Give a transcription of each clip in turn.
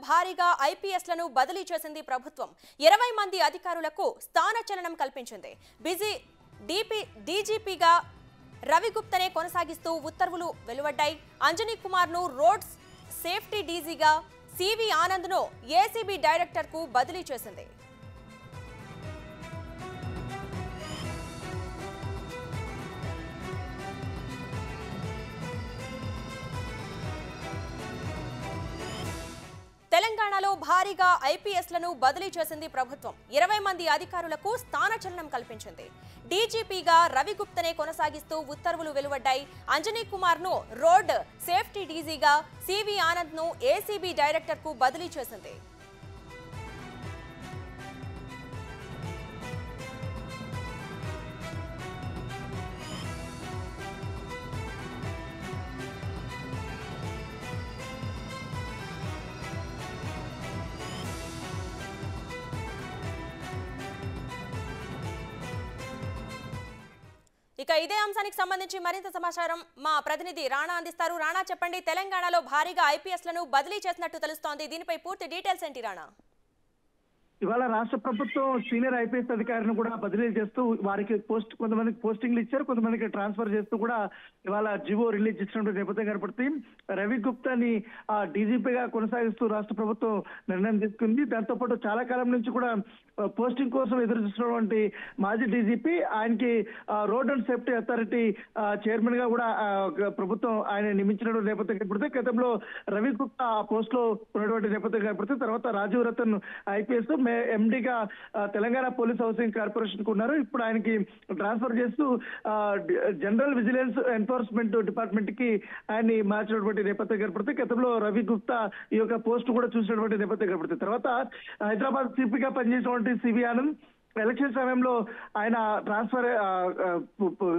భారీగా ఐపీఎస్లను బదిలీ చేసింది ప్రభుత్వం. 20 మంది అధికారులకు స్థానచలనం కల్పించింది. డీజీపీగా రవిగుప్తనే కొనసాగిస్తూ ఉత్తర్వులు వెలువడ్డాయి. అంజనీ కుమార్ను రోడ్స్ సేఫ్టీ డీజీగా, సివి ఆనంద్ను ఏసీబీ డైరెక్టర్కు బదిలీ చేసింది. తెలంగాణలో భారీగా ఐపీఎస్లను బదిలీ చేసింది ప్రభుత్వం. 20 మంది అధికారులకు స్థానచలనం కల్పించింది. డీజీపీగా రవిగుప్తనే కొనసాగిస్తూ ఉత్తర్వులు వెలువడ్డాయి. అంజనీ కుమార్ను రోడ్ సేఫ్టీ డీజీగా, సివి ఆనంద్ను ఏసీబీ డైరెక్టర్కు బదిలీ చేసింది. ఇక ఇదే అంశానికి సంబంధించి మరింత సమాచారం మా ప్రతినిధి రాణా అందిస్తారు. రాణా, చెప్పండి, తెలంగాణలో భారీగా ఐపీఎస్లను బదిలీ చేసినట్టు తెలుస్తోంది. దీనిపై పూర్తి డీటెయిల్స్ ఏంటి రాణా? ఇవాళ రాష్ట్ర ప్రభుత్వం సీనియర్ ఐపీఎస్ అధికారులను కూడా బదిలీ చేస్తూ వారికి కొంతమందికి పోస్టింగ్లు ఇచ్చారు, కొంతమందికి ట్రాన్స్ఫర్ చేస్తూ కూడా ఇవాళ జీవో రిలీజ్ చేసినటువంటి నేపథ్యం కనపడుతుంది. రవి గుప్తాని డీజీపీగా కొనసాగిస్తూ రాష్ట్ర ప్రభుత్వం నిర్ణయం తీసుకుంది. దాంతో పాటు చాలా కాలం నుంచి కూడా పోస్టింగ్ కోసం ఎదురు చూస్తున్నటువంటి మాజీ డీజీపీ, ఆయనకి road and safety authority chairman గా కూడా ప్రభుత్వం ఆయన నియమించినటువంటి నేపథ్యం కనపడుతుంది. గతంలో రవి గుప్తా ఆ పోస్ట్ లో ఉన్నటువంటి నేపథ్యం కనపడుతుంది. తర్వాత రాజీవ్ రతన్ ఐపీఎస్ ఎండీగా తెలంగాణ పోలీస్ హౌసింగ్ కార్పొరేషన్ కు ఉన్నారు. ఇప్పుడు ఆయనకి ట్రాన్స్ఫర్ చేస్తూ జనరల్ విజిలెన్స్ ఎన్ఫోర్స్మెంట్ డిపార్ట్మెంట్ కి ఆయన్ని మార్చినటువంటి నేపథ్యం కనపడుతుంది. గతంలో రవి గుప్తా ఈ యొక్క పోస్ట్ కూడా చూసినటువంటి నేపథ్యం కనపడుతుంది. తర్వాత హైదరాబాద్ సిపిగా పనిచేసినటువంటి సివి ఆనంద్ ఎలక్షన్ సమయంలో ఆయన ట్రాన్స్ఫర్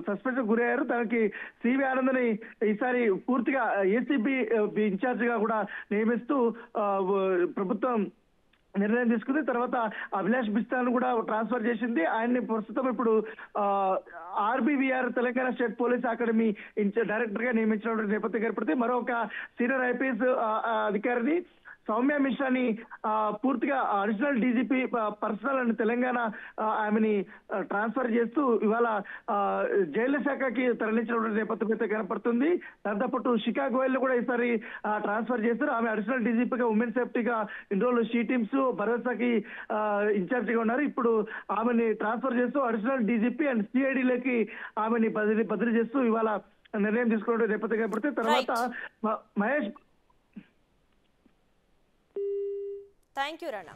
సస్పెన్షన్ గురయ్యారు. దానికి సివి ఆనంద్ని ఈసారి పూర్తిగా ఏసీబీ ఇన్ఛార్జ్ గా కూడా నియమిస్తూ ప్రభుత్వం నిర్ణయం తీసుకుంది. తర్వాత అభిలాష్ బిస్తాను కూడా ట్రాన్స్ఫర్ చేసింది. ఆయన్ని ప్రస్తుతం ఇప్పుడు R B V R Telangana state police academy director గా నియమించినటువంటి నేపథ్యం ఏర్పడుతుంది. మరొక సీనియర్ ఐపీఎస్ అధికారిని సౌమ్య మిశ్రాని పూర్తిగా additional DGP personal and Telangana ఆమెని ట్రాన్స్ఫర్ చేస్తూ ఇవాళ జైళ్ల శాఖకి తరలించినటువంటి నేపథ్యం అయితే కనపడుతుంది. దాంతోపాటు శిఖా గోయల్ కూడా ఈసారి ట్రాన్స్ఫర్ చేస్తారు. ఆమె అడిషనల్ డీజీపీగా ఉమెన్ సేఫ్టీగా ఇన్ని రోజులు షీ టీమ్స్ భరోసాకి ఇన్ఛార్జ్ గా ఉన్నారు. ఇప్పుడు ఆమెని ట్రాన్స్ఫర్ చేస్తూ అడిషనల్ డీజీపీ అండ్ సిఐడిలోకి ఆమెని బదిలీ చేస్తూ ఇవాళ నిర్ణయం తీసుకున్న నేపథ్యం కనపడుతుంది. తర్వాత మహేష్ థ్యాంక్ యూ రాణా.